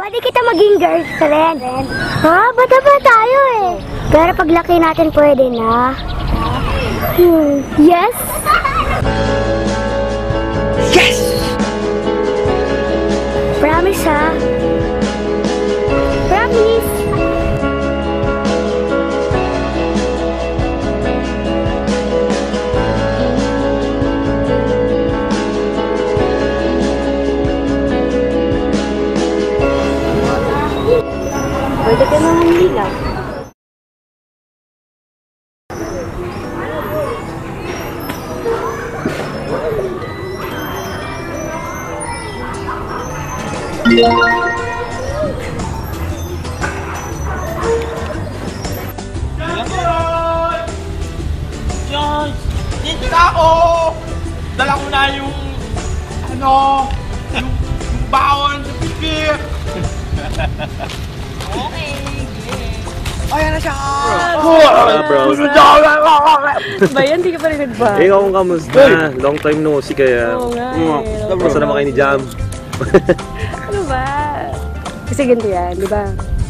Pwede kita maging girlfriend. Ha? Bata pa tayo eh. Pero paglaki natin pwede na. Yes? Yes! Promise ha? Promise. Pwede ka naman nila. Diyos! Dito na ako! Dala ko na yung bawon sa pikir! Okay! Ayan na siya! Bro. Bayan, di ka pa rin nagba. Ikaw kung kamusta? Long time no see kaya. Oo nga eh. Basta naman kayo ni Jam. Ano ba? Kasi ganito yan, di ba?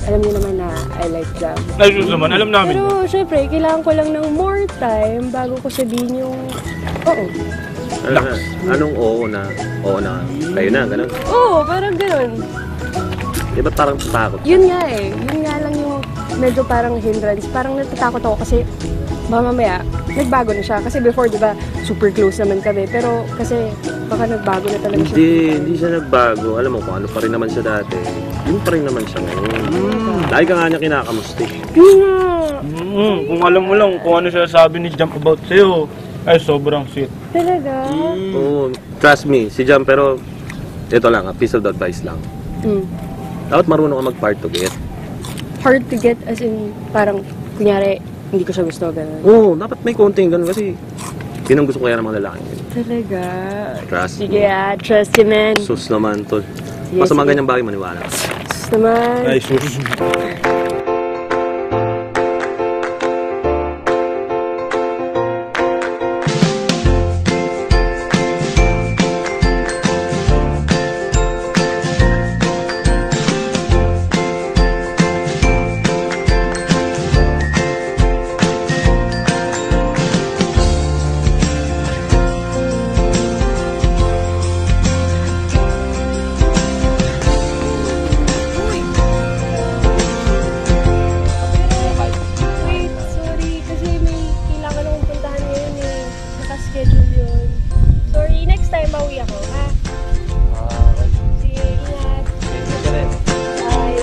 Alam niyo naman na I like Jam. Ayos naman, alam namin. Pero syempre, kailangan ko lang ng more time bago ko sabihin yung oo. Anong oo na? Oo na. Kayo na, ganun. Oo, parang ganun. Di ba parang takot? Yun nga eh. Yun nga lang yung medyo parang hindrance. Parang natatakot ako kasi mamaya, nagbago na siya. Kasi before, di ba, super close naman kami. Pero kasi baka nagbago na talaga siya. Hindi siya nagbago. Alam mo kung ano pa rin naman siya dati. Yun pa rin naman siya ngayon. Lagi ka nga niya kinakamusti. Kung alam mo lang kung ano siya sabi ni Jump about sa'yo, ay sobrang sweet. Talaga? Oo, trust me, si Jam, pero ito lang, piece of advice lang. Dapat marunong ka mag-hard to get. Hard to get as in parang kunyari hindi ko siya gusto ganun. Oo, dapat may konting ganun kasi yun ang gusto ko kaya ng mga lalaki. Talaga? Trust Sige ah, trust you man. Sus naman, tol. Yes, Basta mga ganyang bagay maniwala. Sus naman. Ay, sus. Wait, sorry. Kasi may kailangan akong puntahan ngayon eh. Naka-schedule yun. Sorry, next time bawi ako, ha? Sige, ingat. Bye. Ay,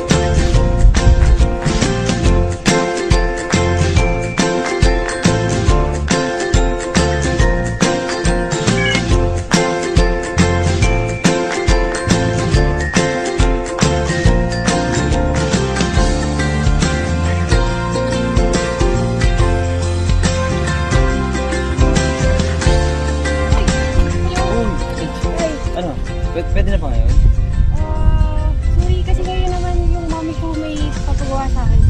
Ano? Pwede na pa ngayon? sorry kasi ngayon naman yung mommy ko may papagawa sa akin.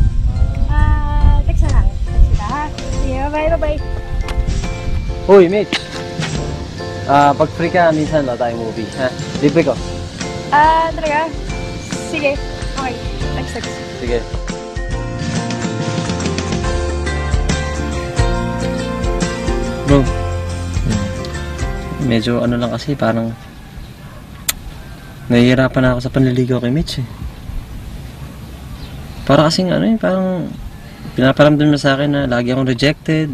Text na lang. Text kita, ha? Sige, bye-bye. Uy, Mitch! Pag free ka, minsan ba tayong movie, ha? Libre ko. Talaga? Sige. Okay. Text. Sige. Bro, medyo ano lang kasi, parang nahihirapan na ako sa panliligaw kay Mitch eh. Para kasing ano eh, parang pinaparamdam na sa akin na lagi akong rejected.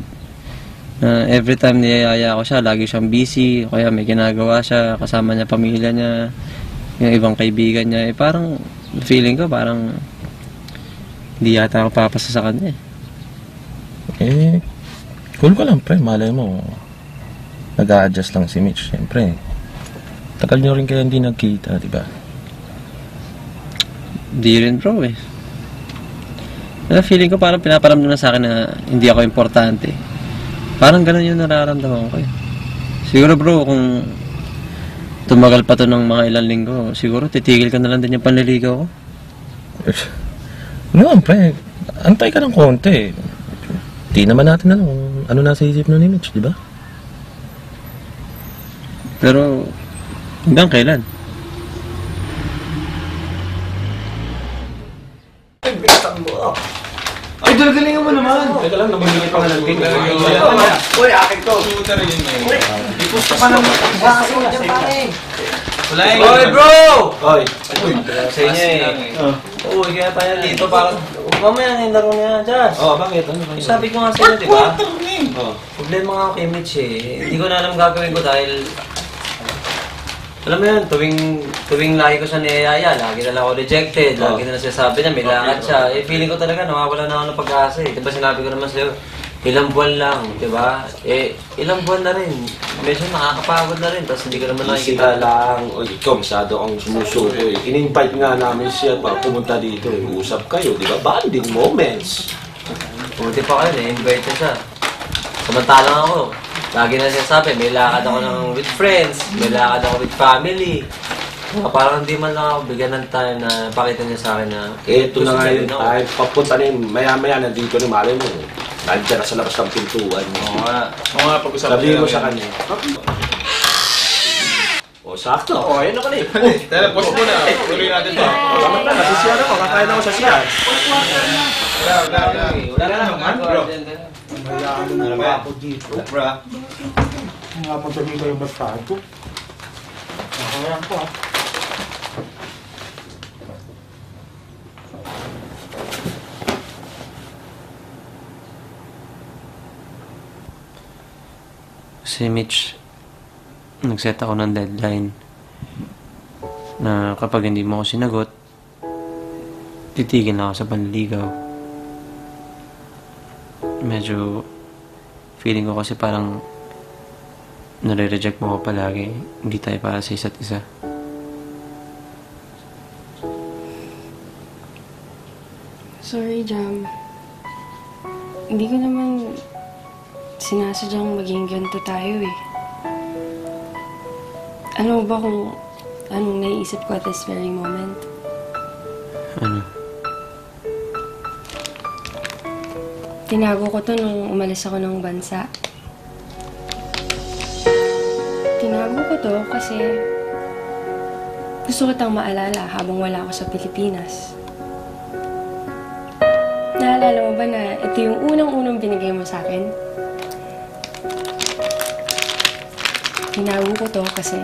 Na every time niyayaya ako siya, lagi siyang busy, o kaya may ginagawa siya, kasama niya pamilya niya, yung ibang kaibigan niya. Eh parang feeling ko parang hindi yata ako papasa sa kanya eh. Cool ka lang, pre. Malay mo, nag-a-adjust lang si Mitch. Siyempre, tagal nyo rin kaya hindi nagkita, di ba? Di rin bro eh. Feeling ko parang pinaparamdam na sa akin na hindi ako importante. Parang ganun yung nararamdaman ko eh. Siguro bro, kung tumagal pa to ng mga ilang linggo, siguro titigil ka na lang din yung panliligaw ko. Ano pre? Antay ka ng konti. Di naman natin alam kung ano nasa isip nun ni Mitch, di ba? Pero hanggang kailan? Ay, dagalingan mo naman. Teka lang, namimili pa nga ng cake. Uy, akin to. Gusto pa naman. Bakit mo dyan, pare? Oy, bro! Oy, Sa inyo eh. Oo, kaya tayo dito para... Mamaya na yung laro niya, Jazz. bakit? Ano ba yun? Sabi ko nga sa inyo, di ba? Oh. Problema nga ako kay Mitch eh. Hindi ko na alam gagawin ko dahil... Alam mo yun, tuwing lagi ko siya niyayaya, lagi na lang ako rejected, lagi na lang sinasabi niya, may lakad siya. Eh, feeling ko talaga, nawawala na ako ng pag-asa eh. Diba sinabi ko naman sa'yo, ilang buwan lang, diba? Eh, ilang buwan na rin. Medyo nakakapagod na rin, tapos hindi ko naman Easy nakikita. ka lang. Oy, ikaw masyado kang sumusuko eh. In-invite nga namin siya para pumunta dito. Usap kayo, di ba? Bonding moments. Buti pa kayo, na-invite na siya. Samantalang ako, lagi na sinasabi, may lakad ako with friends, may lakad ako with family. Parang hindi man lang ako bigyan ng time na pakita niya sa akin na... Ito na nga gusto yun. niya rin ako. Ay, papunta na yun. Maya-maya nandito ni Malay mo. Nandiyan na sa labas ng pintuan. Oo nga, pag-usapan Sabihin mo sa kanya. O, sakto. O, ayun na pala eh. Tara, post mo na. Tuloy natin to. Tama na, nasisiyan ako. Kakain ako sa siya. Wala na naman, bro. Ano ba ako dito? Bro. Nga pa sabihin ko yung bastado. Nakayan ko ah. Si Mitch, nag-set ako ng deadline na kapag hindi mo ako sinagot, titigil na ako sa panliligaw. Medyo feeling ko kasi parang nare-reject mo ako palagi. Hindi tayo para sa isa't isa. Sorry, Jam. Hindi ko naman sinasadyang maging ganito tayo eh. Alam mo ba kung anong naiisip ko at this very moment? Ano? Tinago ko to nung umalis ako ng bansa. Tinago ko to kasi gusto kitang maalala habang wala ako sa Pilipinas. Naalala mo ba na ito yung unang-unang binigay mo sa akin? Tinago ko to kasi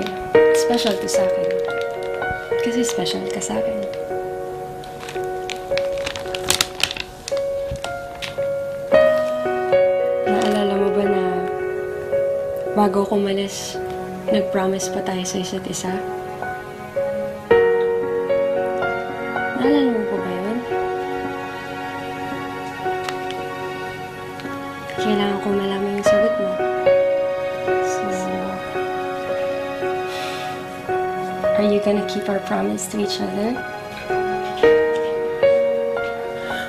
special to sa akin. Kasi special ka sa akin. Naalala mo ba na bago ako umalis, nag-promise pa tayo sa isa't isa? Naalala mo pa ba yun? Kailangan ko malaman yung sagot mo. So, are you gonna keep our promise to each other?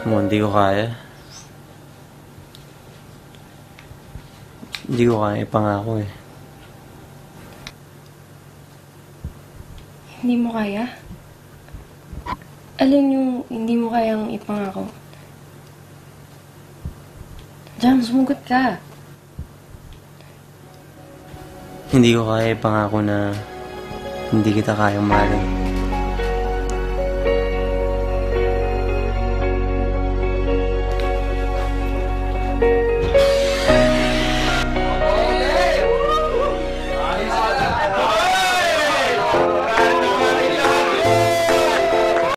Hindi ko kaya. Hindi ko kaya ipangako eh. Hindi mo kaya? Alin yung hindi mo kayang ipangako? Jam, sumugot ka. Hindi ko kaya ipangako na hindi kita kayang mahalin.